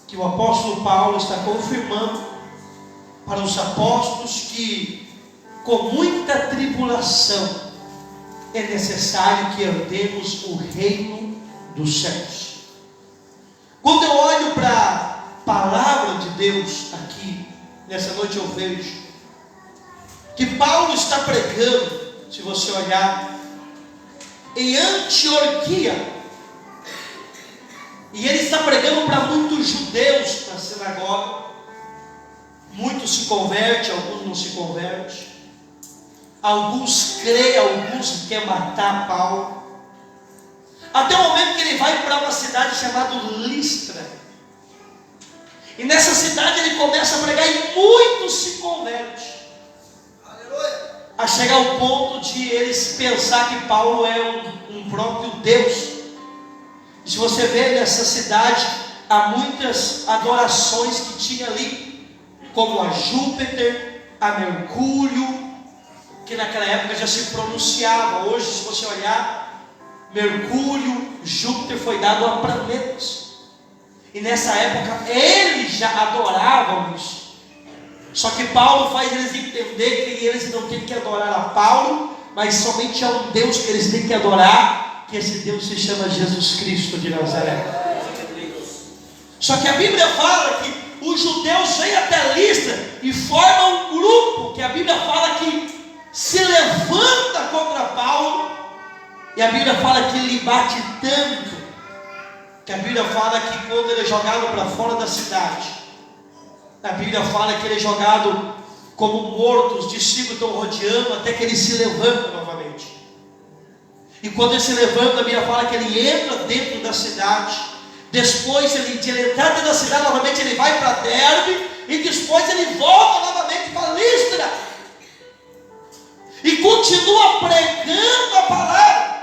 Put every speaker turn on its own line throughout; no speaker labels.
que o apóstolo Paulo está confirmando para os apóstolos que com muita tribulação é necessário que herdemos o reino dos céus. Quando eu olho para a palavra de Deus aqui, nessa noite eu vejo que Paulo está pregando, se você olhar, em Antioquia, e ele está pregando para muitos judeus na sinagoga. Muitos se convertem, alguns não se convertem. Alguns creem, alguns querem matar Paulo. Até o momento que ele vai para uma cidade chamada Listra. E nessa cidade ele começa a pregar e muitos se convertem. A chegar ao ponto de eles pensar que Paulo é um próprio Deus. E se você vê nessa cidade, há muitas adorações que tinha ali, como a Júpiter, a Mercúrio, que naquela época já se pronunciava. Hoje, se você olhar, Mercúrio, Júpiter foi dado a planetas. E nessa época eles já adoravam isso. Só que Paulo faz eles entender que eles não têm que adorar a Paulo, mas somente a um Deus que eles têm que adorar, que esse Deus se chama Jesus Cristo de Nazaré. Só que a Bíblia fala que os judeus vêm até Listra e formam um grupo, que a Bíblia fala que se levanta contra Paulo, e a Bíblia fala que ele bate tanto, que a Bíblia fala que quando ele é jogado para fora da cidade, a Bíblia fala que ele é jogado como morto, os discípulos estão rodeando até que ele se levanta novamente. E quando ele se levanta, a Bíblia fala que ele entra dentro da cidade. Depois de ele entrar dentro da cidade, novamente ele vai para Derbe. E depois ele volta novamente para Listra. E continua pregando a palavra.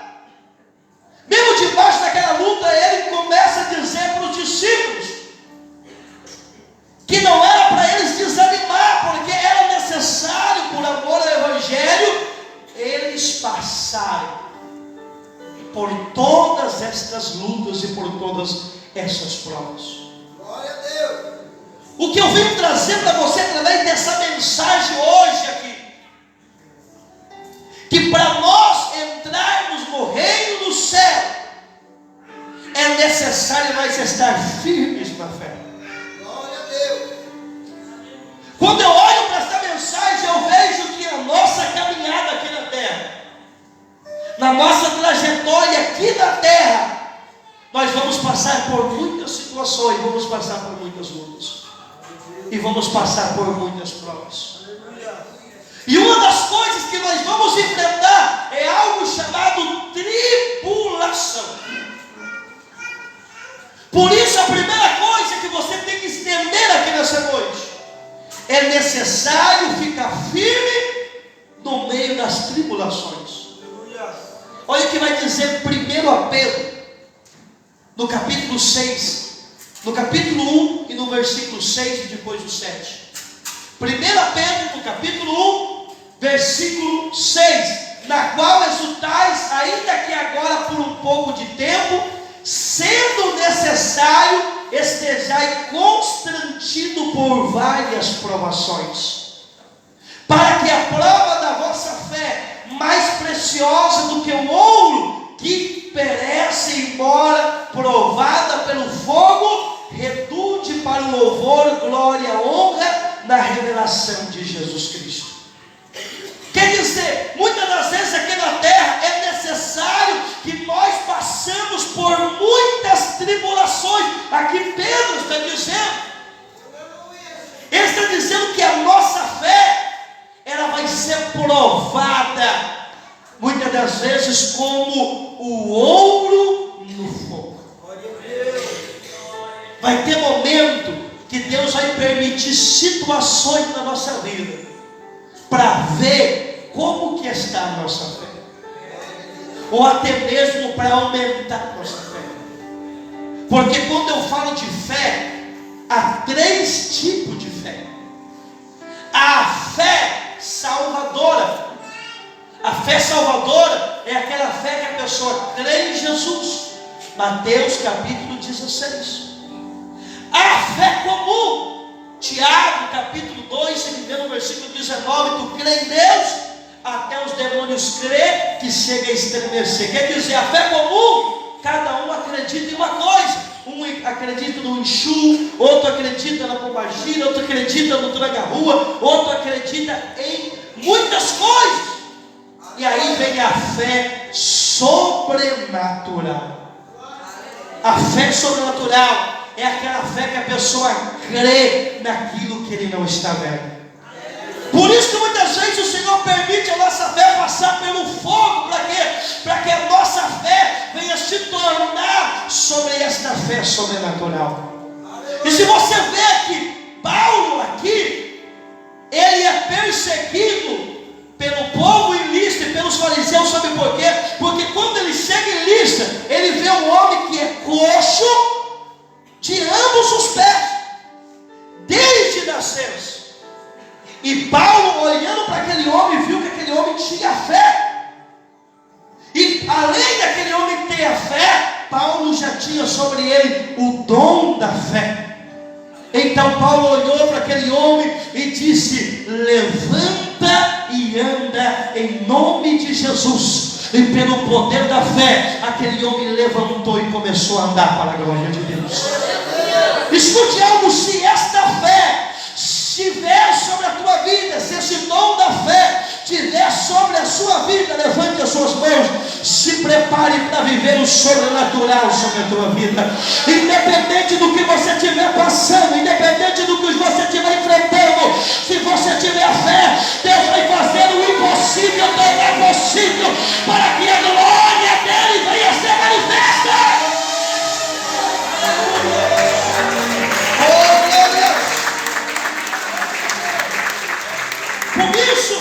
Mesmo debaixo daquela luta, ele começa a dizer para os discípulos que não era para eles desanimar, porque era necessário, por amor ao Evangelho, eles passarem por todas estas lutas e por todas essas provas.
Glória a Deus.
O que eu venho trazer para você através dessa mensagem hoje aqui, que para nós entrarmos no reino do céu, é necessário nós estar firmes na fé.
Glória a Deus.
Quando eu olho para essa mensagem, eu vejo que a nossa caminhada aqui na terra, na nossa trajetória aqui na terra, nós vamos passar por muitas situações, vamos passar por muitas lutas, e vamos passar por muitas provas. E uma das coisas que nós vamos enfrentar é algo chamado tribulação. Por isso, a primeira coisa que você tem que entender aqui nessa noite, é necessário ficar firme no meio das tribulações. Olha o que vai dizer 1 Pedro, no capítulo 6, no capítulo 1 e no versículo 6 e depois o 7. 1 Pedro, no capítulo 1, versículo 6, na qual exultais, ainda que agora por um pouco de tempo, sendo necessário, estejai constrangido por várias provações, para que a prova da vossa fé, mais preciosa do que o ouro, que perece embora provada pelo fogo, redunde para o louvor, glória, honra na revelação de Jesus Cristo. Quer dizer, muitas das vezes aqui na terra é necessário que nós passemos por muitas tribulações. Aqui Pedro está dizendo, ele está dizendo que a nossa fé, ela vai ser provada, muitas das vezes como o ouro no fogo. Vai ter momento que Deus vai permitir situações na nossa vida, para ver como que está a nossa fé, ou até mesmo para aumentar a nossa fé. Porque quando eu falo de fé, há 3 tipos de fé. A fé salvadora. A fé salvadora é aquela fé que a pessoa crê em Jesus. Mateus capítulo 16. A capítulo 2, se me engano, no versículo 19, tu crê em Deus, até os demônios crê que chega a estremecer. Quer dizer, a fé comum, cada um acredita em uma coisa. Um acredita no Exu, outro acredita na pombagira, outro acredita no traga-rua, outro acredita em muitas coisas. E aí vem a fé sobrenatural. A fé sobrenatural é aquela fé que a pessoa crê naquilo que ele não está vendo. Por isso que muitas vezes o Senhor permite a nossa fé passar pelo fogo. Para quê? Para que a nossa fé venha se tornar sobre esta fé sobrenatural. E se você vê que Paulo aqui, ele é perseguido pelo povo em Listra e pelos fariseus, sabe por quê? Porque quando ele chega em Listra, ele vê um homem que é coxo de ambos os pés, desde nascença. E Paulo, olhando para aquele homem, viu que aquele homem tinha fé. E além daquele homem ter a fé, Paulo já tinha sobre ele o dom da fé. Então Paulo olhou para aquele homem e disse: levanta e anda em nome de Jesus. E pelo poder da fé, aquele homem levantou e começou a andar para a glória de Deus. Escute algo: se esta fé estiver sobre a tua vida, se esse dom da fé estiver sobre a sua vida, levante as suas mãos, se prepare para viver o sobrenatural sobre a tua vida. Independente do que você estiver passando, independente do que você estiver enfrentando, se você tiver fé, Deus vai fazer o impossível tornar possível, para que a glória dele venha a ser manifesta. Por isso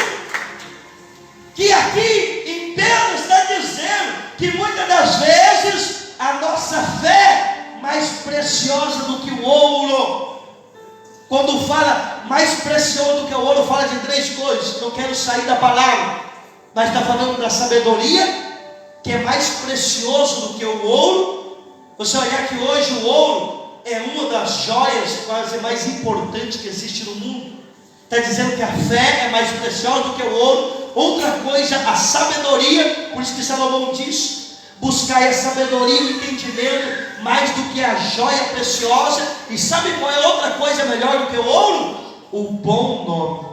que aqui em Pedro está dizendo que muitas das vezes a nossa fé mais preciosa do que o ouro. Quando fala mais precioso do que o ouro, fala de três coisas. Não quero sair da palavra, mas está falando da sabedoria, que é mais precioso do que o ouro. Você olhar que hoje o ouro é uma das joias quase mais importantes que existe no mundo. Está dizendo que a fé é mais preciosa do que o ouro. Outra coisa, a sabedoria. Por isso que Salomão diz: buscai a sabedoria e o entendimento mais do que a joia preciosa. E sabe qual é outra coisa melhor do que o ouro? O bom nome.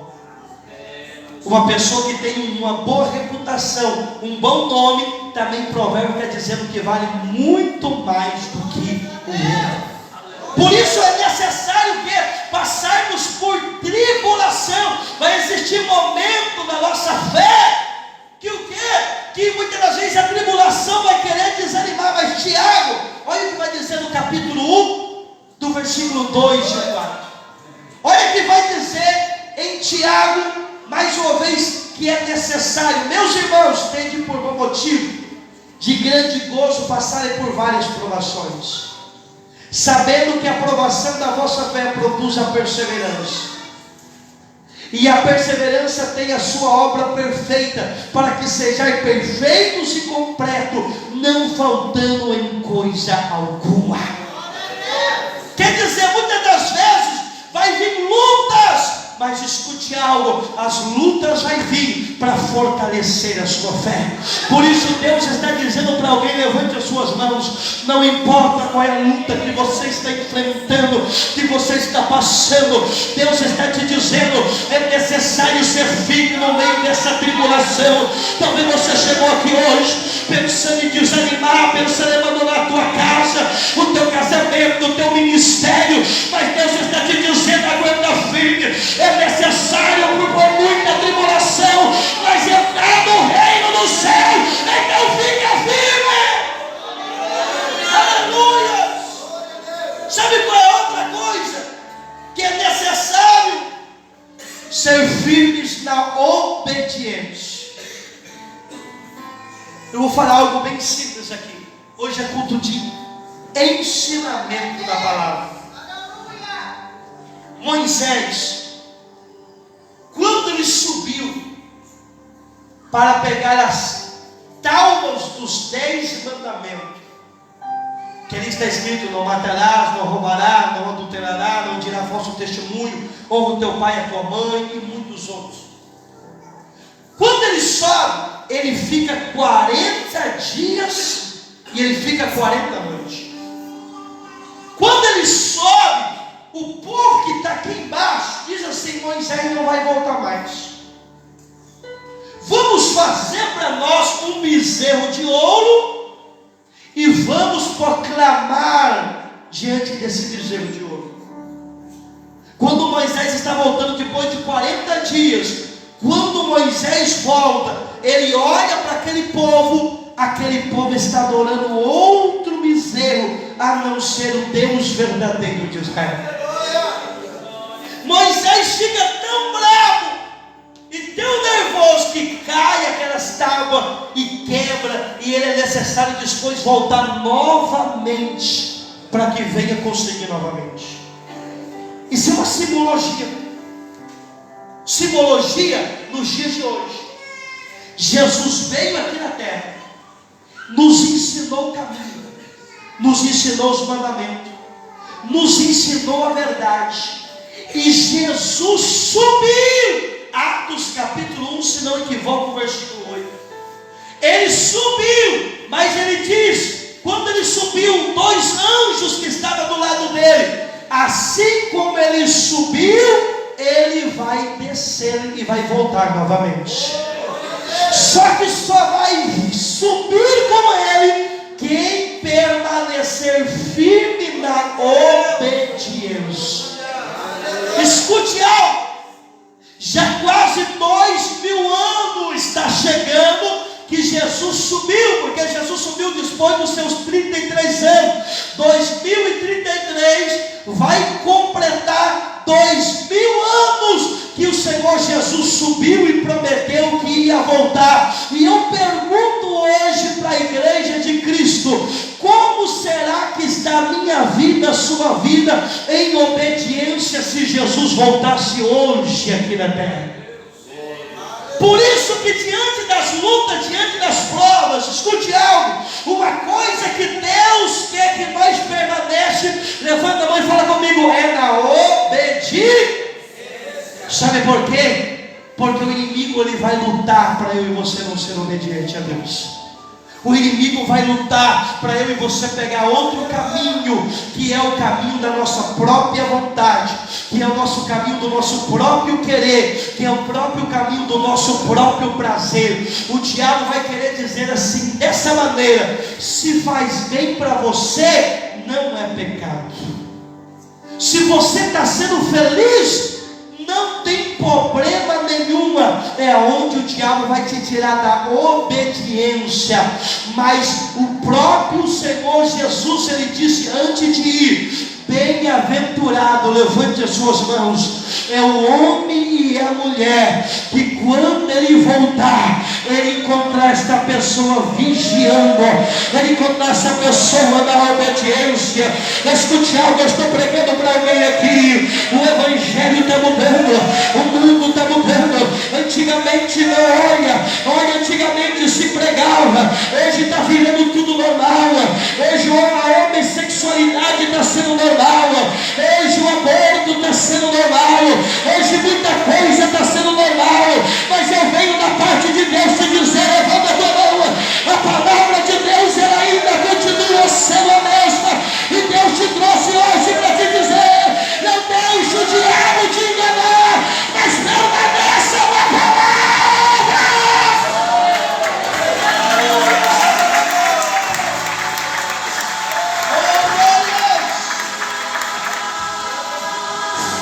Uma pessoa que tem uma boa reputação, um bom nome, também provérbio está dizendo que vale muito mais do que o ouro. Por isso é necessário que passarmos por tribulação. Vai existir momento na nossa fé que o quê? Que muitas das vezes a tribulação vai querer desanimar. Mas Tiago, olha o que vai dizer no capítulo 1, do versículo 2 e 4. Olha o que vai dizer em Tiago, mais uma vez, que é necessário, meus irmãos, tende por bom motivo de grande gozo passarem por várias provações, sabendo que a provação da vossa fé produz a perseverança, e a perseverança tem a sua obra perfeita, para que sejais perfeitos e completos, não faltando em coisa alguma. Quer dizer, muitas das vezes vai vir lutas, mas escute algo: as lutas vai vir para fortalecer a sua fé. Por isso Deus está dizendo para alguém: levante as suas mãos. Não importa qual é a luta que você está enfrentando, que você está passando, Deus está te dizendo: é necessário ser firme no meio dessa tribulação. Talvez você chegou aqui hoje pensando em desanimar, pensando em abandonar a tua casa, o teu casamento, o teu ministério, mas Deus está te dizendo: aguenta firme. É necessário por muita tribulação, mas entrar no reino do céu. Então fica firme. Aleluia. Sabe qual é outra coisa que é necessário? Ser firmes na obediência. Eu vou falar algo bem simples aqui. Hoje é culto de ensinamento da palavra. Moisés, quando ele subiu para pegar as tábuas dos 10 mandamentos, que ali está escrito: não matarás, não roubarás, não adulterarás, não dirás falso testemunho, honra o teu pai e a tua mãe, e muitos outros. Quando ele sobe, ele fica 40 dias e ele fica 40 noites. Quando ele sobe, o povo que está aqui embaixo diz assim: Moisés não vai voltar mais. Vamos fazer para nós um bezerro de ouro e vamos proclamar diante desse bezerro de ouro. Quando Moisés está voltando depois de 40 dias, quando Moisés volta, ele olha para aquele povo está adorando outro bezerro, a não ser o Deus verdadeiro de Israel. Moisés fica tão bravo e tão nervoso que cai aquelas tábuas e quebra, e ele é necessário depois voltar novamente para que venha conseguir novamente. Isso é uma simbologia. Simbologia nos dias de hoje. Jesus veio aqui na terra, nos ensinou o caminho, nos ensinou os mandamentos, nos ensinou a verdade. E Jesus subiu. Atos capítulo 1, se não equivoco, versículo 8. Ele subiu, mas ele diz, quando ele subiu, 2 anjos que estavam do lado dele, assim como ele subiu, ele vai descer e vai voltar novamente. Só que só vai subir como ele quem permanecer firme na obediência. Escute algo. Já quase 2000 anos está chegando que Jesus subiu, porque Jesus subiu depois dos seus 33 anos. 2033 vai completar 2000 anos que o Senhor Jesus subiu e prometeu que ia voltar. E eu pergunto hoje para a igreja de Cristo: como será que está a minha vida, a sua vida, em obediência, se Jesus voltasse hoje aqui na terra? Por isso que diante das lutas, diante das provas, escute algo, uma coisa que Deus quer que nós permanece, levanta a mão e fala comigo, é na obediência. Sabe por quê? Porque o inimigo ele vai lutar para eu e você não ser obediente a Deus. O inimigo vai lutar para eu e você pegar outro caminho, que é o caminho da nossa própria vontade, que é o nosso caminho do nosso próprio querer, que é o próprio caminho do nosso próprio prazer. O diabo vai querer dizer assim, dessa maneira: se faz bem para você, não é pecado. Se você está sendo feliz, não tem problema nenhuma. É onde o diabo vai te tirar da obediência. Mas o próprio Senhor Jesus, ele disse antes de ir: bem-aventurado, levante as suas mãos, é o homem e a mulher que quando ele voltar, ele encontrar esta pessoa vigiando, ele encontrar essa pessoa na obediência. Escute algo, eu estou pregando para alguém aqui. O evangelho está mudando, o mundo está mudando. Antigamente não olha, antigamente se pregava, hoje está virando tudo normal. Hoje a homossexualidade está sendo normal, hoje o aborto está sendo normal, hoje muita coisa está sendo normal. Mas eu venho da parte de Deus te dizer, levanta a tua mão, a palavra de Deus ela ainda continua sendo a mesma, e Deus te trouxe hoje para te dizer: não deixe o diabo te enganar, mas permaneça na palavra.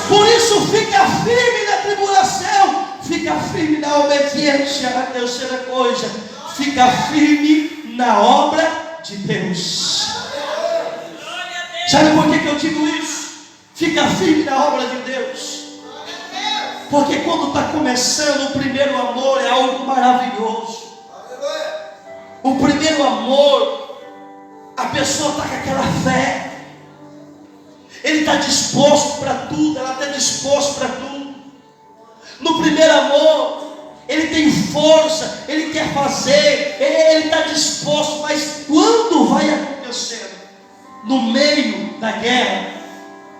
Por isso fica firme na tribulação, fica firme na obediência. A terceira coisa, fica firme na obra de Deus. Sabe por que eu digo isso? Fica firme na obra de Deus. Porque quando está começando, o primeiro amor é algo maravilhoso. O primeiro amor, a pessoa está com aquela fé, ele está disposto para tudo, ela está disposta para tudo. No primeiro amor, ele tem força, ele quer fazer, ele está disposto. Mas quando vai acontecendo, no meio da guerra,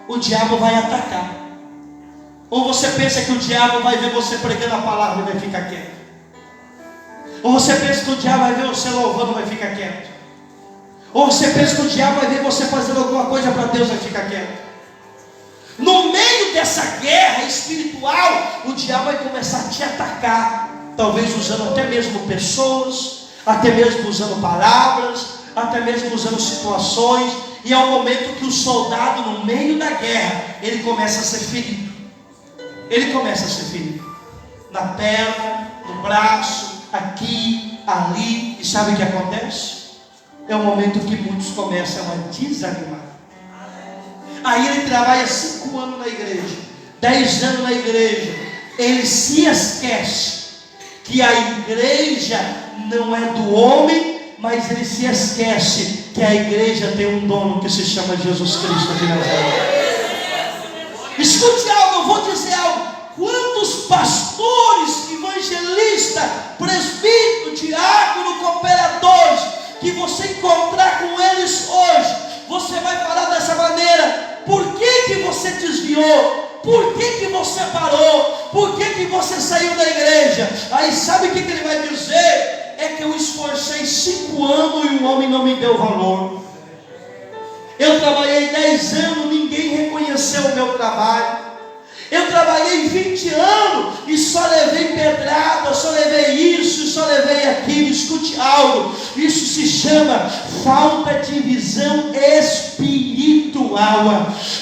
o diabo vai atacar. Ou você pensa que o diabo vai ver você pregando a palavra e vai ficar quieto? Ou você pensa que o diabo vai ver você louvando e vai ficar quieto? Ou você pensa que o diabo vai ver você fazendo alguma coisa para Deus e vai ficar quieto? No meio dessa guerra espiritual, o diabo vai começar a te atacar, talvez usando até mesmo pessoas, até mesmo usando palavras, até mesmo usando situações, e é o momento que o soldado, no meio da guerra, ele começa a ser ferido. Ele começa a ser ferido na perna, no braço, aqui, ali. E sabe o que acontece? É o momento que muitos começam a desanimar. Aí ele trabalha 5 anos na igreja, 10 anos na igreja. Ele se esquece que a igreja não é do homem, mas ele se esquece que a igreja tem um dono que se chama Jesus Cristo de Nazaré. Escute algo, eu vou dizer algo. Quantos pastores, evangelistas, presbíteros, diáconos, cooperadores, que você encontrar com eles hoje, você vai falar dessa maneira: por que você desviou? Por que você parou? Por que você saiu da igreja? Aí sabe o que ele vai dizer? É que eu esforcei 5 anos e o homem não me deu valor. Eu trabalhei 10 anos, ninguém reconheceu o meu trabalho. Eu trabalhei 20 anos e só levei pedrada, só levei isso, só levei aquilo. Escute algo, isso se chama falta de visão espiritual.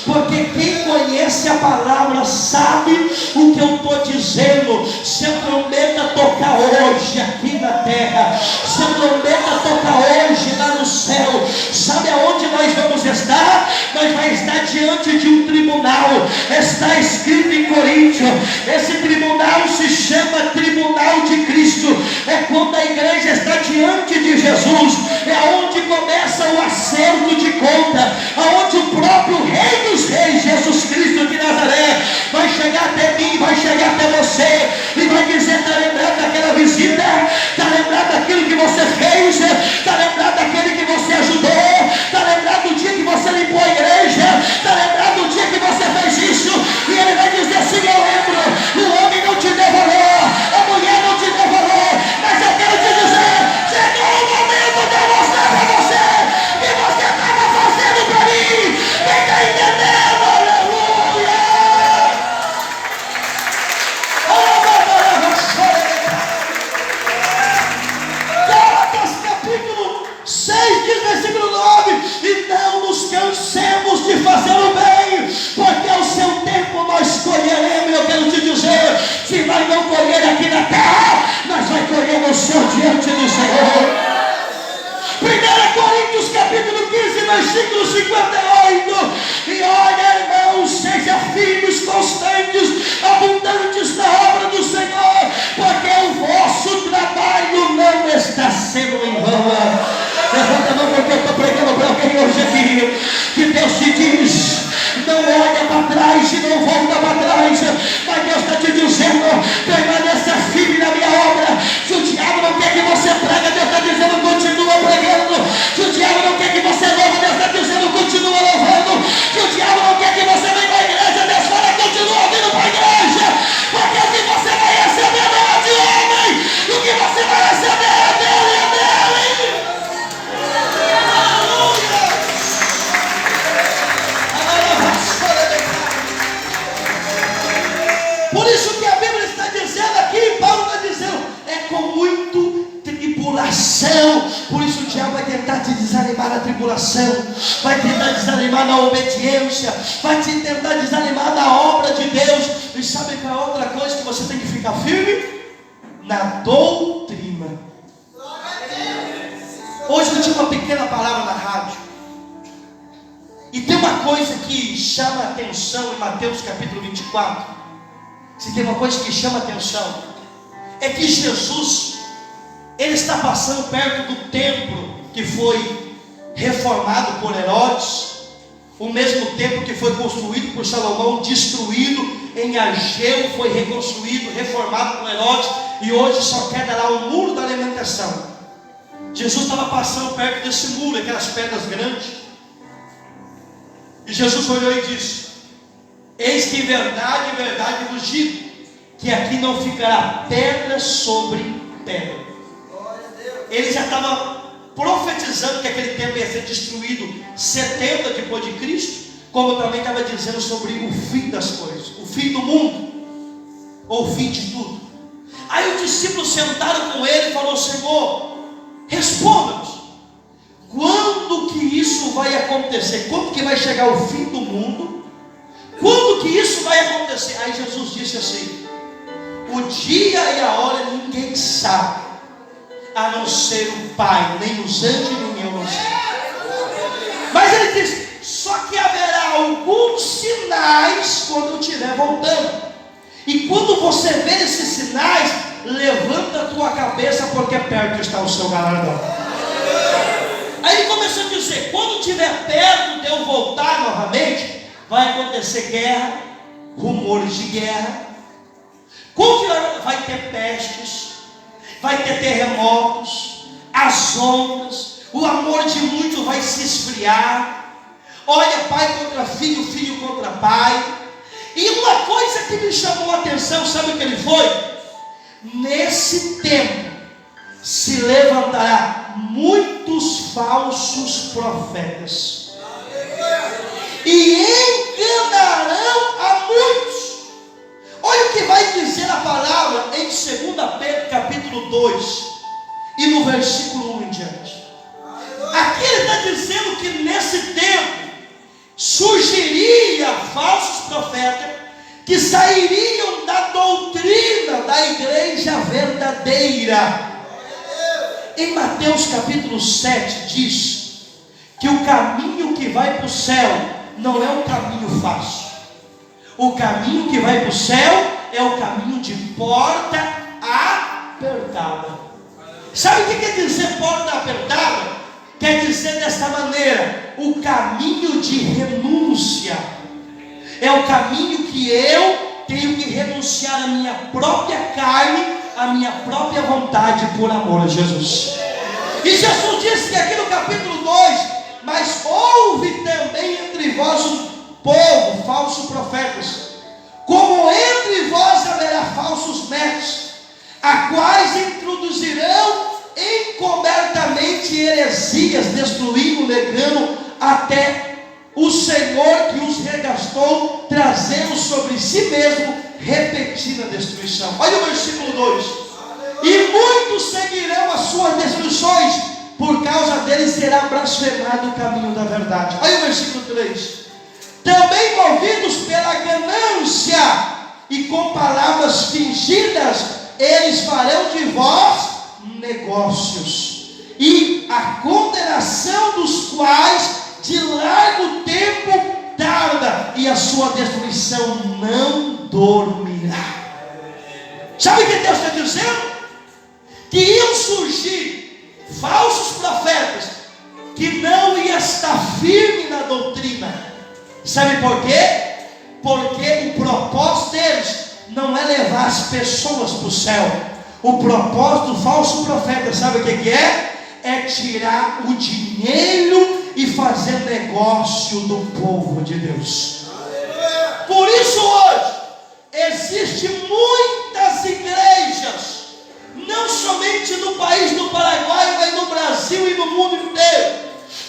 Porque quem conhece a palavra sabe o que eu estou dizendo. Se eu prometo tocar hoje aqui na terra, se eu prometo tocar hoje lá no céu, sabe aonde nós vamos estar? Nós vamos estar diante de um tribunal. Está escrito em Coríntios, esse tribunal se chama Tribunal de Cristo. É quando a igreja está diante de Jesus, é onde começa o acerto de conta, aonde o próprio Rei dos Reis, Jesus Cristo de Nazaré, vai chegar até mim, vai chegar até você e vai dizer: está lembrado daquela visita? Está lembrado daquilo que você fez? Está lembrado daquele que você ajudou? Está lembrado do dia que você limpou a igreja? Está lembrado do dia que você fez isso? E ele vai dizer assim: eu lembro. O homem não te deu valor, a mulher não te deu valor, mas eu quero te dizer: chegou o momento de eu mostrar para você o que você estava fazendo para mim. Quem está entendendo? Aleluia! Gálatas capítulo 6 diz, versículo 9: e não nos cansemos de fazer o bem, porque ao seu tempo nós colheremos. Eu quero te dizer, se nós não colher aqui na terra, nós vamos colher no céu diante do Senhor. 1 Coríntios capítulo 15, versículo 58: e olha, irmãos, seja firmes, constantes, abundantes na obra do Senhor, porque o vosso trabalho não está sendo em vão. Levanta a mão, porque eu estou pregando para alguém hoje aqui, que Deus te diz: não olha para trás e não volta para trás. Mas Deus está te dizendo: permaneça firme na minha obra. Se o diabo não quer que você pregue, Deus está dizendo: continua pregando. Se o diabo não quer que você louve, Deus está dizendo: continua louvando. Se o diabo não quer que você venha para a igreja, Deus fala: continua vindo para a igreja. Porque o que você vai receber não é de homem, o que você vai receber é dele, é dele. Por isso que a Bíblia está dizendo aqui, Paulo está dizendo, é com muito tribulação. Por isso o diabo vai tentar te desanimar na tribulação, vai tentar desanimar na obediência, vai te tentar desanimar na obra de Deus. E sabe qual é outra coisa que você tem que ficar firme? Na doutrina. Hoje eu tive uma pequena palavra na rádio, e tem uma coisa que chama a atenção em Mateus capítulo 24. Se tem uma coisa que chama a atenção, é que Jesus, ele está passando perto do templo que foi reformado por Herodes, o mesmo templo que foi construído por Salomão, destruído em Ageu, foi reconstruído, reformado por Herodes, e hoje só queda lá o muro da alimentação. Jesus estava passando perto desse muro, aquelas pedras grandes, e Jesus olhou e disse: Eis que em verdade vos digo, que aqui não ficará pedra sobre pedra.
Glória a Deus.
Ele já estava profetizando que aquele templo ia ser destruído 70 depois de Cristo, como também estava dizendo sobre o fim das coisas, o fim do mundo, ou o fim de tudo. Aí os discípulos sentaram com ele e falaram: Senhor, responda-nos, quando que isso vai acontecer? Quando que vai chegar o fim do mundo? Quando que isso vai acontecer? Aí Jesus disse assim: o dia e a hora ninguém sabe, a não ser o Pai, nem os anjos, nem eu não sei. Mas ele diz: só que haverá alguns sinais quando eu estiver voltando. E quando você ver esses sinais, levanta a tua cabeça, porque perto está o seu galardão. Aí ele começou a dizer: quando estiver perto de eu voltar novamente, vai acontecer guerra, rumores de guerra. Quando vai ter pestes, vai ter terremotos, as ondas, o amor de muito vai se esfriar. Olha, pai contra filho, filho contra pai. E uma coisa que me chamou a atenção, sabe o que ele foi? Nesse tempo se levantará muitos falsos profetas e enganarão a muitos. Olha o que vai dizer a palavra em 2 Pedro capítulo 2 e no versículo 1 em diante. Aqui ele está dizendo que nesse tempo surgiria falsos profetas que sairiam da doutrina da igreja verdadeira. Em Mateus capítulo 7 diz que o caminho que vai para o céu não é um caminho fácil. O caminho que vai para o céu é o caminho de porta apertada. Sabe o que quer dizer porta apertada? Quer dizer desta maneira: o caminho de renúncia. É o caminho que eu tenho que renunciar à minha própria carne, à minha própria vontade, por amor a Jesus. E Jesus disse que aqui no capítulo 2: mas houve também entre vós um povo, falsos profetas, como entre vós haverá falsos mestres, a quais introduzirão encobertamente heresias, destruindo, negando até o Senhor que os regastou, trazendo sobre si mesmo repetida destruição. Olha o versículo 2: e muitos seguirão as suas destruições, por causa deles será blasfemado o caminho da verdade. Olha o versículo 3: também movidos pela ganância e com palavras fingidas, eles farão de vós negócios, e a condenação dos quais de largo tempo tarda, e a sua destruição não dormirá. Sabe o que Deus está dizendo? Que iam surgir falsos profetas que não iam estar firmes na doutrina. Sabe por quê? Porque o propósito deles não é levar as pessoas para o céu. O propósito do falso profeta, sabe o que é? É tirar o dinheiro e fazer negócio do povo de Deus. Por isso hoje existem muitas igrejas, não somente no país do Paraguai, mas no Brasil e no mundo inteiro,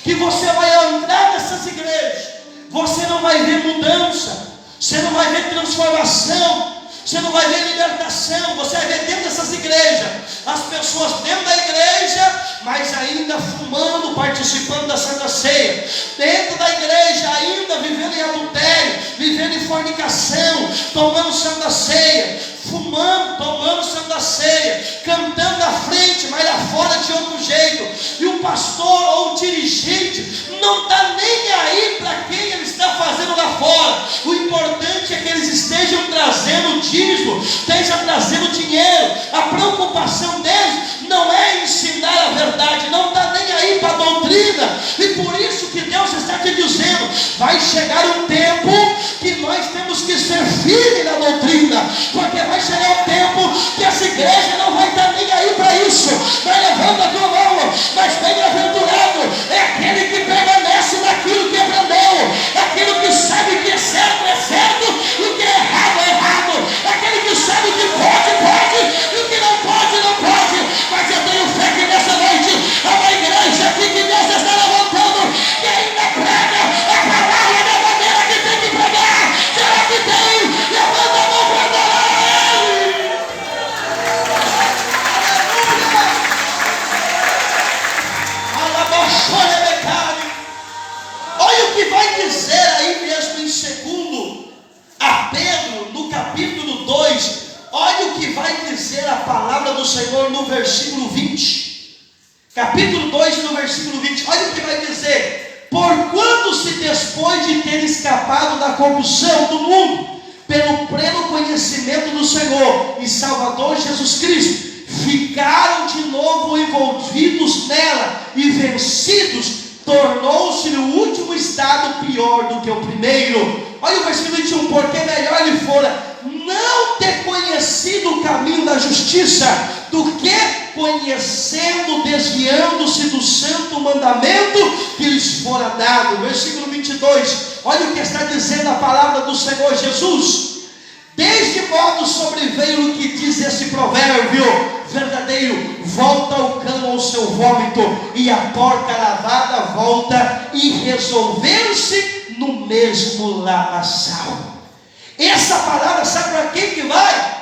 que você vai entrar nessas igrejas, você não vai ver mudança, você não vai ver transformação, você não vai ver libertação. Você vai ver dentro dessas igrejas as pessoas dentro da igreja, mas ainda fumando, participando da Santa Ceia, dentro da igreja ainda vivendo em adultério, vivendo em fornicação, tomando Santa Ceia, fumando, tomando Santa Ceia, cantando à frente, mas lá fora de outro jeito. E o pastor ou o dirigente não está nem aí para quem ele está fazendo lá fora. O importante é que eles estejam trazendo dízimo, estejam trazendo dinheiro. A preocupação deles não é ensinar a verdade, não está nem aí para a doutrina. E por isso que Deus está te dizendo: vai chegar um tempo que nós temos que ser firmes na doutrina, porque vai chegar um tempo que essa igreja não vai estar nem aí para isso. Vai levando a tua mão, mas bem-aventurado é aquele que permanece naquilo que aprendeu, aquilo que sabe que é certo, Senhor no versículo 20. Capítulo 2, no versículo 20. Olha o que vai dizer: porquanto se depois de ter escapado da corrupção do mundo, pelo pleno conhecimento do Senhor e Salvador Jesus Cristo, ficaram de novo envolvidos nela e vencidos, tornou-se o último estado pior do que o primeiro. Olha o versículo 21, porque melhor lhe fora não ter conhecido o caminho da justiça, do que conhecendo, desviando-se do santo mandamento que lhes fora dado. Versículo 22, olha o que está dizendo a palavra do Senhor Jesus: deste modo sobreveio o que diz esse provérbio verdadeiro: volta o cão ao seu vômito, e a porca lavada volta, e resolveram-se no mesmo lamaçal. Essa palavra, sabe para quem que vai?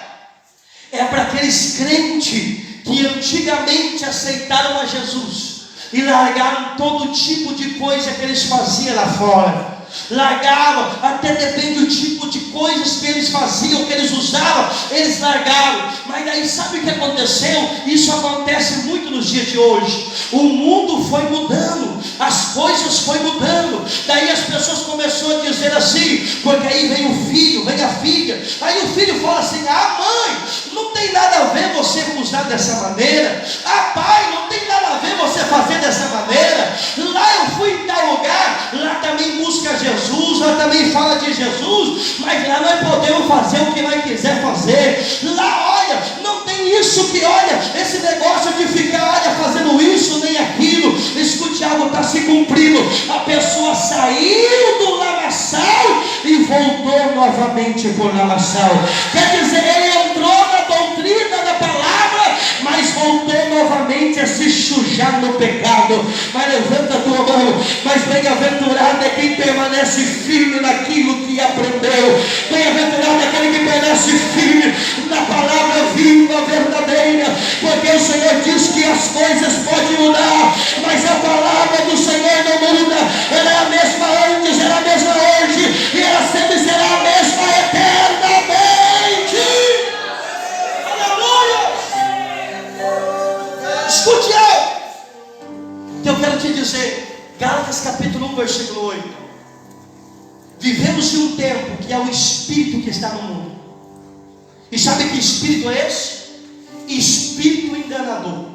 É para aqueles crentes que antigamente aceitaram a Jesus e largaram todo tipo de coisa que eles faziam lá fora. Largaram, até depende do tipo de coisas que eles faziam, que eles usavam, eles largaram. Mas daí sabe o que aconteceu? Isso acontece muito nos dias de hoje. O mundo foi mudando, as coisas foi mudando. Daí as pessoas começaram a dizer assim, porque aí vem o filho, vem a filha. Aí o filho fala assim: ah, mãe, não tem nada a ver você usar dessa maneira. Ah, pai, não tem nada a ver você fazer dessa maneira. Lá eu fui em tal lugar, lá também busca Jesus, lá também fala de Jesus, mas lá nós podemos fazer o que nós quiser fazer. Lá, olha, não tem isso que, olha, esse negócio de ficar, olha, fazendo isso nem aquilo. Escute, algo está se cumprindo. A pessoa saiu do lamaçal e voltou novamente por lamaçal. Quer dizer, ele entrou na doutrina da palavra, mas voltou novamente a se sujar no pecado. Mas levanta a tua mão. Mas bem-aventurado é quem permanece firme naquilo que aprendeu. Bem-aventurado é aquele que permanece firme na palavra viva, verdadeira, porque o Senhor diz que as coisas podem mudar, mas a palavra do Senhor não muda. Ela é a mesma antes, ela é a mesma hoje, e ela sempre será a mesma eternamente. Aleluia! Escute algo que eu quero te dizer. Gálatas capítulo 1, versículo 8. Vivemos em um tempo que é o espírito que está no mundo. E sabe que espírito é esse? Espírito enganador.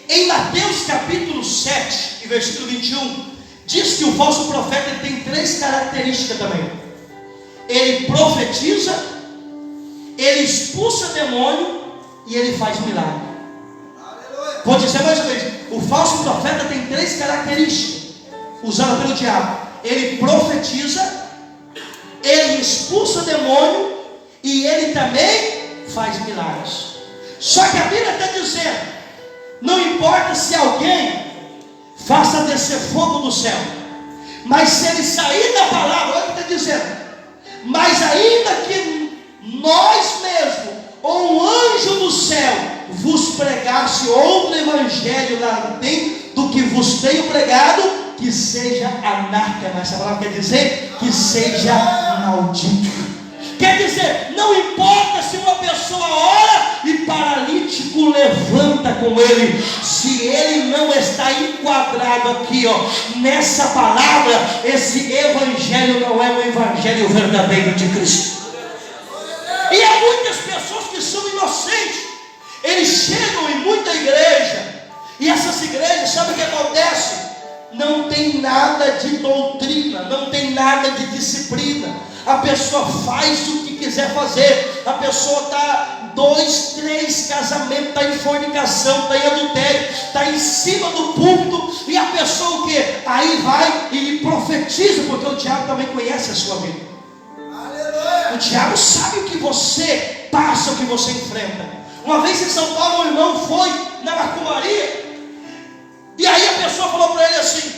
Em Mateus capítulo 7 e versículo 21, diz que o falso profeta tem três características também. Ele profetiza, ele expulsa demônio e ele faz milagre. Vou dizer mais uma vez: o falso profeta tem três características usadas pelo diabo. Ele profetiza, ele expulsa demônio e ele também faz milagres. Só que a Bíblia está dizendo: não importa se alguém faça descer fogo do céu, mas se ele sair da palavra, olha o que está dizendo: mas ainda que nós mesmos ou um anjo do céu vos pregasse outro evangelho lá dentro do que vos tenho pregado, que seja anátema. Essa palavra quer dizer que seja maldito. Quer dizer, não importa se uma pessoa ora e paralítico levanta com ele, se ele não está enquadrado aqui, ó, nessa palavra, esse evangelho não é o evangelho verdadeiro de Cristo. E há muitas pessoas que são inocentes. Eles chegam em muita igreja, e essas igrejas, sabe o que acontece? Não tem nada de doutrina, não tem nada de disciplina. A pessoa faz o que quiser fazer. A pessoa está 2, 3 casamentos, está em fornicação, está em adultério, está em cima do púlpito. E a pessoa o quê? Aí vai e profetiza, porque o diabo também conhece a sua vida. O diabo sabe o que você passa, o que você enfrenta. Uma vez em São Paulo, um irmão foi na macumbaria, e aí a pessoa falou para ele assim: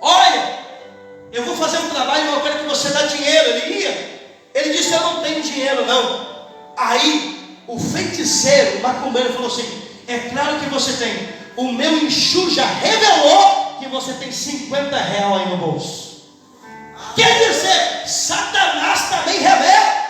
olha, eu vou fazer um trabalho, mas eu quero que você dê dinheiro. Ele ia, ele disse: eu não tenho dinheiro não. Aí o feiticeiro, o macumbeiro, falou assim: é claro que você tem. O meu Exu já revelou que você tem 50 reais aí no bolso. Quer dizer, Satanás também revela.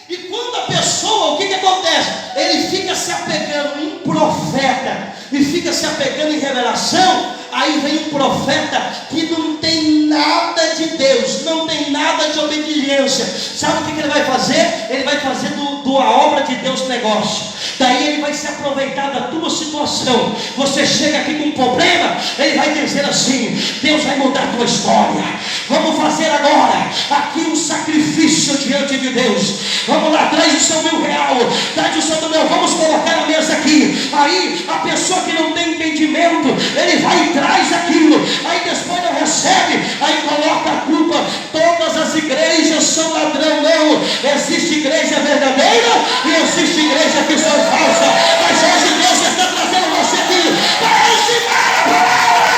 E quando a pessoa, o que acontece? Ele fica se apegando em profeta e fica se apegando em revelação, aí vem um profeta que não tem nada de Deus, não tem nada de obediência. Sabe o que ele vai fazer? Ele vai fazer a obra de Deus negócio. Daí ele vai se aproveitar da tua situação. Você chega aqui com um problema, ele vai dizer assim: Deus vai mudar a tua história. Vamos fazer agora aqui um sacrifício diante de Deus. Vamos lá, traz o seu R$1.000, traz o seu R$1.000, vamos colocar na mesa aqui. Aí a pessoa que não tem entendimento, ele vai e traz aquilo. Aí depois não recebe, aí coloca a culpa. Todas as igrejas são ladrão. Não, existe igreja verdadeira e existe igreja que são falsa. Mas hoje Deus está trazendo você aqui para ensinar a palavra.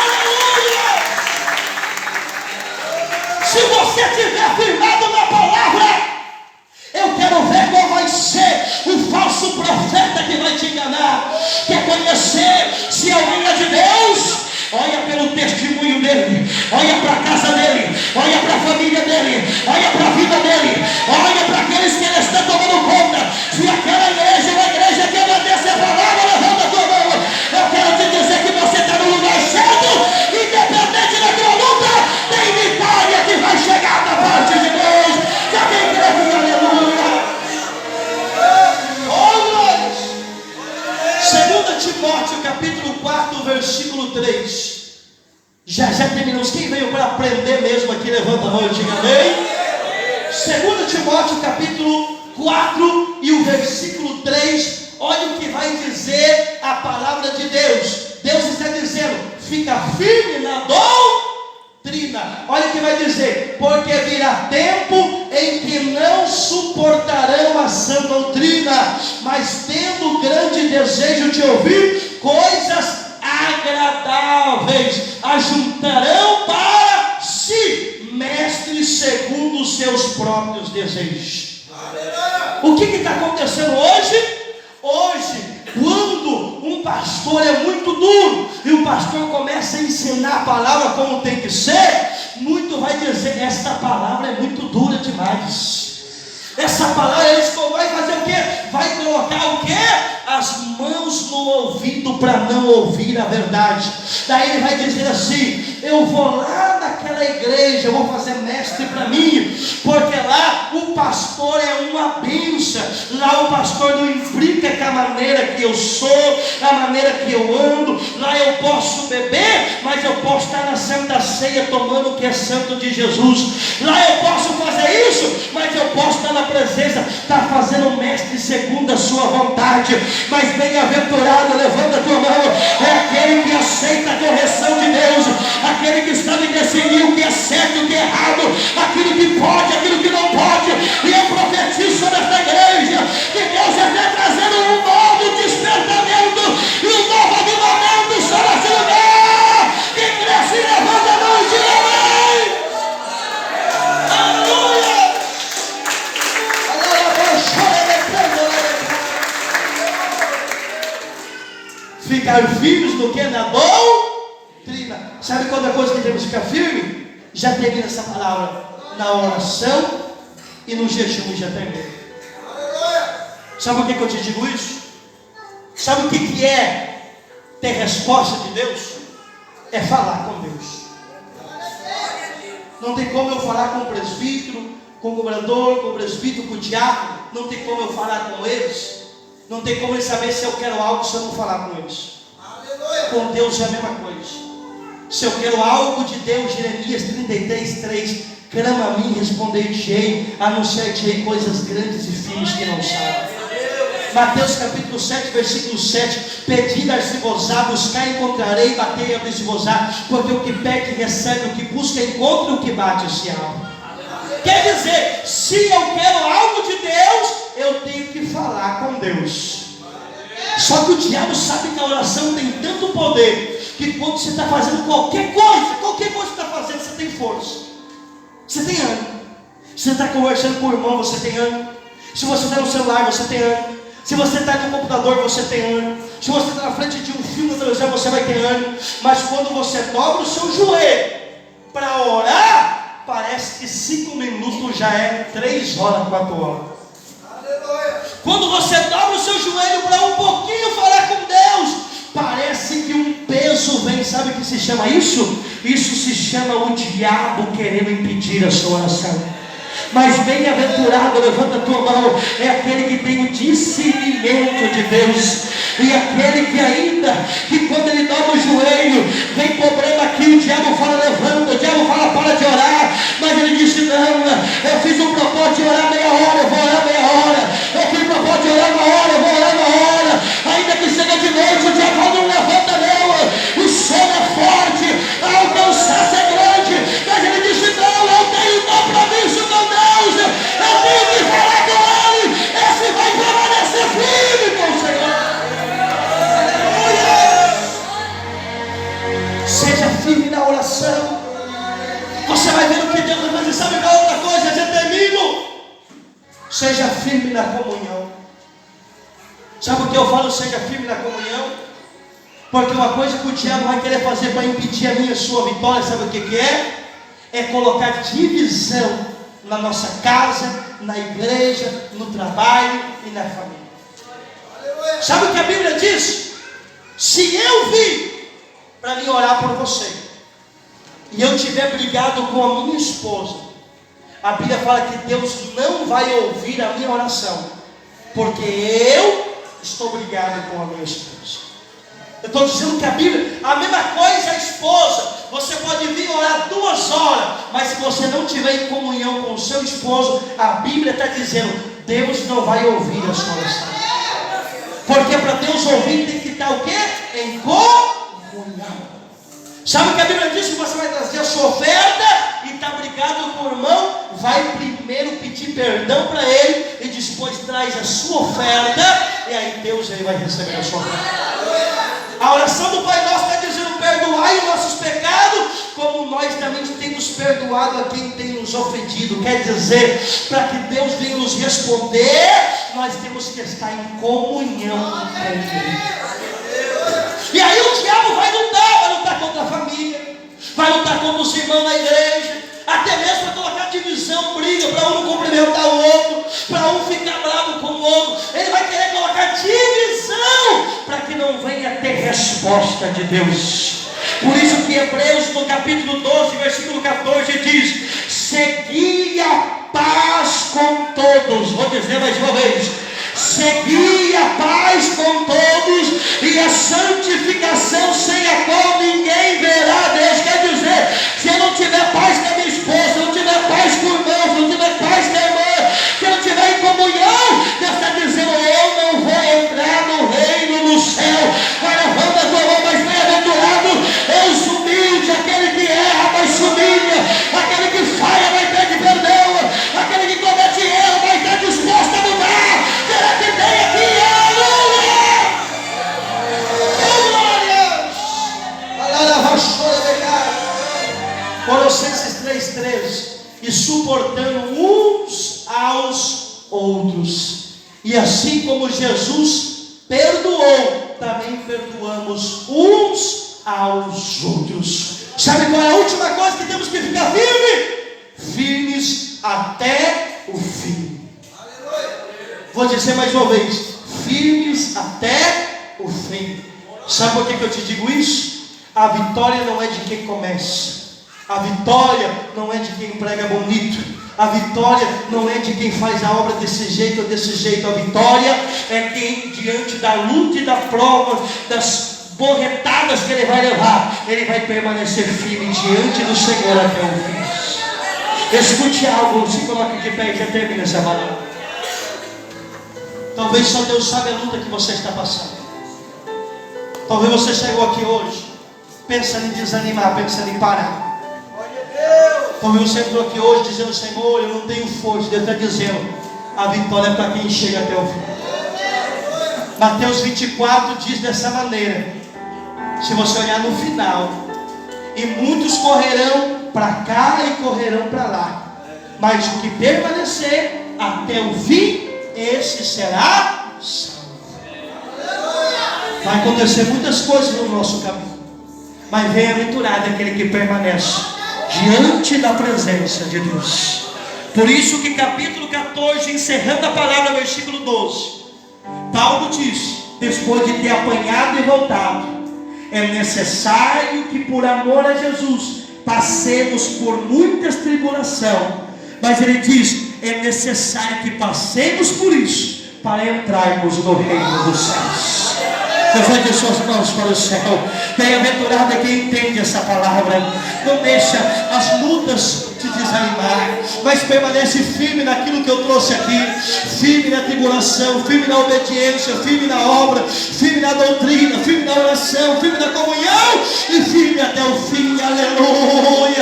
Aleluia! Se você estiver firmado na palavra, eu quero ver qual vai ser o falso profeta que vai te enganar. Quer conhecer se alguém é de Deus? Olha pelo testemunho dele, olha para a casa dele, olha para a família dele, olha para a vida dele, olha para aqueles que ele está tomando conta. Se aquela igreja é uma igreja que obedece a palavra, levanta a tua mão. Eu quero te dizer que você está no lugar certo, independente da tua luta, tem vitória que vai chegar da parte de Deus. Já tem crê, aleluia. Oh, 2 Timóteo capítulo 4, versículo 3. Já terminamos. Quem veio para aprender mesmo aqui, levanta a mão e diga amém. 2 Timóteo capítulo 4 e o versículo 3. Olha o que vai dizer a palavra de Deus. Deus está dizendo: fica firme na doutrina. Olha o que vai dizer: porque virá tempo em que não suportarão a sã doutrina, mas tendo grande desejo de ouvir coisas agradáveis, ajuntarão para si mestres segundo os seus próprios desejos. O que está acontecendo hoje? Hoje, quando um pastor é muito duro e o pastor começa a ensinar a palavra como tem que ser, muito vai dizer: esta palavra é muito dura demais. Essa palavra, ele vai fazer o quê? Vai colocar o quê? As mãos no ouvido para não ouvir a verdade. Daí ele vai dizer assim: eu vou lá naquela igreja, eu vou fazer mestre para mim, porque lá o pastor é uma bênção. Lá o pastor não implica com a maneira que eu sou, a maneira que eu ando. Lá eu posso beber, mas eu posso estar na Santa Ceia tomando o que é santo de Jesus. Lá eu posso fazer isso, mas eu posso estar na presença, estar fazendo mestre segundo a sua vontade. Mas bem-aventurado, levanta a tua mão, é aquele que aceita a correção de Deus, aquele que sabe definir o que é certo e o que é errado, aquilo que pode, aquilo que não pode. E eu profetizo sobre esta igreja que Deus está trazendo um novo despertamento e um novo avivamento sobre esse lugar. Quem cresce, levanta a mão e diz amém. Aleluia. Ficar firmes no que? Na doutrina. Sabe qual é a coisa que temos que ficar firme? Já termina essa palavra na oração e no jejum. Já termina. Sabe por que eu te digo isso? Sabe o que é ter resposta de Deus? É falar com Deus. Não tem como eu falar com o presbítero, com o cobrador, com o presbítero, com o diácono. Não tem como eu falar com eles. Não tem como eles saber se eu quero algo se eu não falar com eles. Com Deus é a mesma coisa. Se eu quero algo de Deus, Jeremias 33:3, clama a mim, responder-te-ei, anunciar-te-ei coisas grandes e firmes que não sabem. Mateus capítulo 7, versículo 7, pedi, dar-se-vos-á, buscar, encontrarei, batei, abrir-se-vos-á, porque o que pede recebe, o que busca encontra, o que bate se abre. Quer dizer, se eu quero algo de Deus, eu tenho que falar com Deus. Só que o diabo sabe que a oração tem tanto poder, que quando você está fazendo qualquer coisa que você está fazendo, você tem força, você tem ânimo. Se você está conversando com o irmão, você tem ânimo. Se você está no celular, você tem ânimo. Se você está no computador, você tem ânimo. Se você está na frente de um filme na televisão, você vai ter ânimo. Mas quando você dobra o seu joelho para orar, parece que 5 minutos já é 3 horas, 4 horas. Quando você dobra o seu joelho para um pouquinho falar com Deus, parece que um peso vem. Sabe o que se chama isso? Isso se chama o diabo querendo impedir a sua oração. Mas bem-aventurado, levanta a tua mão, é aquele que tem o discernimento de Deus, e aquele que ainda, que quando ele dobra o joelho, vem problema aqui, o diabo fala levanta, o diabo fala para de orar, mas ele disse não, eu fiz um propósito de orar meia hora, eu vou orar meia hora, eu fiz um propósito de orar uma hora, eu vou orar uma hora, ainda que seja de noite, o diabo não levanta não, o som é forte, a alcançar é grande, mas ele disse não, eu tenho compromisso com Deus, eu tenho que falar com Ele, esse vai permanecer firme com o Senhor. Seja firme na oração, você vai ver o que Deus vai fazer. Sabe qual outra coisa? Eu já termino. Seja firme na comunhão. Sabe o que eu falo? Seja firme na comunhão, porque uma coisa que o diabo vai querer fazer para impedir a minha e a sua vitória, sabe o que é? É colocar divisão na nossa casa, na igreja, no trabalho e na família. Sabe o que a Bíblia diz? Se eu vir para me orar por você e eu tiver brigado com a minha esposa, a Bíblia fala que Deus não vai ouvir a minha oração, porque eu estou brigado com a minha esposa. Eu estou dizendo que a Bíblia, a mesma coisa a esposa, você pode vir orar 2 horas, mas se você não tiver em comunhão com o seu esposo, a Bíblia está dizendo, Deus não vai ouvir a sua oração. Porque para Deus ouvir tem que estar o quê? Em comunhão. Sabe o que a Bíblia diz? Que você vai trazer a sua oferta e está brigado com o irmão, vai primeiro pedir perdão para ele e depois traz a sua oferta, e aí Deus ele vai receber a sua oferta. A oração do Pai Nosso está dizendo, perdoai os nossos pecados, como nós também temos perdoado a quem tem nos ofendido. Quer dizer, para que Deus venha nos responder, nós temos que estar em comunhão com Ele. E aí o diabo vai lutar contra a família, vai lutar contra os irmãos na igreja, até mesmo para colocar divisão, briga, para um não cumprimentar o outro, para um ficar bravo com o outro. Ele vai querer colocar divisão, para que não venha ter resposta de Deus. Por isso que Hebreus no capítulo 12, versículo 14 diz, segui a paz com todos. Vou dizer mais uma vez, segui a paz com todos e a santificação, sem a qual ninguém verá Deus. Quer dizer, se eu não tiver paz com a minha esposa, se eu não tiver paz com o irmão, se eu não tiver paz com a irmã, se eu não tiver em comunhão, Deus está dizendo, eu não vou entrar no reino do céu. Agora levanta a tua mão, mas bem-aventurado é os humildes, aquele que erra, mas se humilha, aquele que falha, vai pedir perdão, aquele que comete erro, vai estar disposto a mudar. Será que tem aqui? Colossenses 3,13, e suportando uns aos outros, e assim como Jesus perdoou, também perdoamos uns aos outros. Sabe qual é a última coisa que temos que ficar firmes até o fim. Vou dizer mais uma vez, firmes até o fim. Sabe por que eu te digo isso? A vitória não é de quem começa, a vitória não é de quem prega bonito, a vitória não é de quem faz a obra desse jeito ou desse jeito. A vitória é quem, diante da luta e da prova, das borretadas que ele vai levar, ele vai permanecer firme diante do Senhor até o fim. Escute algo, se coloque de pé e já termina essa palavra. Talvez só Deus sabe a luta que você está passando. Talvez você chegou aqui hoje pensando em desanimar, pensando em parar. Talvez você entrou aqui hoje dizendo, Senhor, eu não tenho força. Deus está dizendo, a vitória é para quem chega até o fim. Mateus 24 diz dessa maneira, se você olhar no final, e muitos correrão para cá e correrão para lá, mas o que permanecer até o fim, esse será salvo. Vai acontecer muitas coisas no nosso caminho, mas bem-aventurado aquele que permanece diante da presença de Deus. Por isso que capítulo 14, encerrando a palavra, versículo 12,
Paulo diz, depois de ter apanhado e voltado, é necessário que por amor a Jesus passemos por muitas tribulações. Mas ele diz, é necessário que passemos por isso para entrarmos no reino dos céus. Levante suas mãos para o céu. Bem-aventurado é quem entende essa palavra. Não deixa as lutas te desanimar, mas permanece firme naquilo que eu trouxe aqui, firme na tribulação, firme na obediência, firme na obra, firme na doutrina, firme na oração, firme na comunhão e firme até o fim. Aleluia.